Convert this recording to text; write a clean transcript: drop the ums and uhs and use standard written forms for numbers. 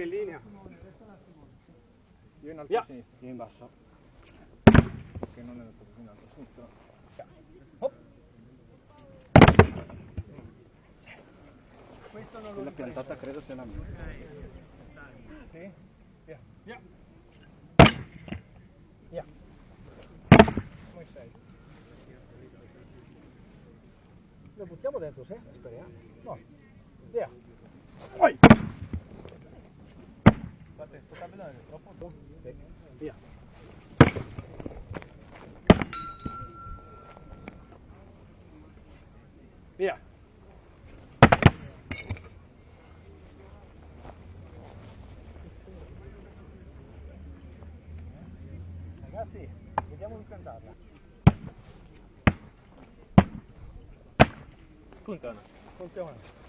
in linea. Io in alto a sinistra. Io in basso. Che non è andato così in alto a sinistra. Questo non lo Quella piantata credo sia la mia. Sì? Via. Via. Via. Come sei? Lo buttiamo dentro, sì? Speriamo. No. Via. Vai! Guardate, sto tabellone è troppo? Sì. Via. Via. Ragazzi, vediamo di cantarla. Funziona. Funziona.